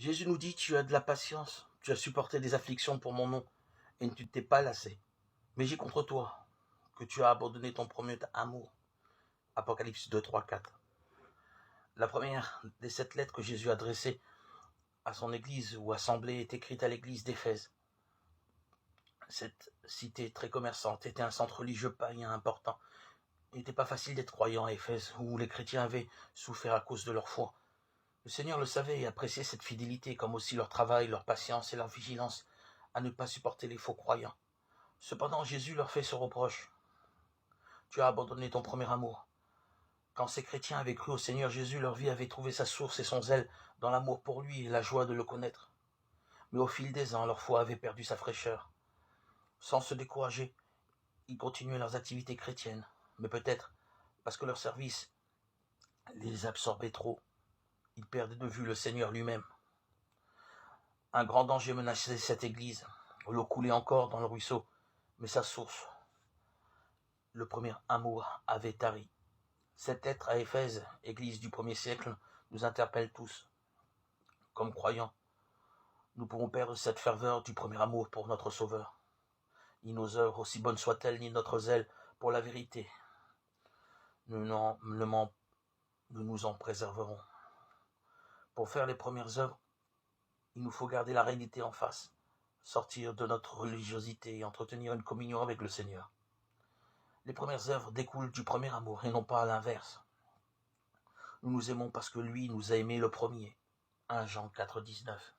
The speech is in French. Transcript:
Jésus nous dit, tu as de la patience, tu as supporté des afflictions pour mon nom, et tu ne t'es pas lassé. Mais j'ai contre toi que tu as abandonné ton premier amour. Apocalypse 2, 3, 4. La première des 7 lettres que Jésus a adressées à son église ou assemblée est écrite à l'église d'Éphèse. Cette cité très commerçante était un centre religieux païen important. Il n'était pas facile d'être croyant à Éphèse, où les chrétiens avaient souffert à cause de leur foi. Le Seigneur le savait et appréciait cette fidélité, comme aussi leur travail, leur patience et leur vigilance à ne pas supporter les faux croyants. Cependant, Jésus leur fait ce reproche. Tu as abandonné ton premier amour. Quand ces chrétiens avaient cru au Seigneur Jésus, leur vie avait trouvé sa source et son zèle dans l'amour pour lui et la joie de le connaître. Mais au fil des ans, leur foi avait perdu sa fraîcheur. Sans se décourager, ils continuaient leurs activités chrétiennes, mais peut-être parce que leur service les absorbait trop. Ils perdaient de vue le Seigneur lui-même. Un grand danger menaçait cette église. L'eau coulait encore dans le ruisseau, mais sa source, le premier amour, avait tari. Cette lettre à Éphèse, église du 1er siècle, nous interpelle tous. Comme croyants, nous pouvons perdre cette ferveur du premier amour pour notre Sauveur. Ni nos œuvres, aussi bonnes soient-elles, ni notre zèle pour la vérité. Nous nous en préserverons. Pour faire les premières œuvres, il nous faut garder la réalité en face, sortir de notre religiosité et entretenir une communion avec le Seigneur. Les premières œuvres découlent du premier amour et non pas à l'inverse. Nous nous aimons parce que lui nous a aimés le premier. 1 Jean 4, 19.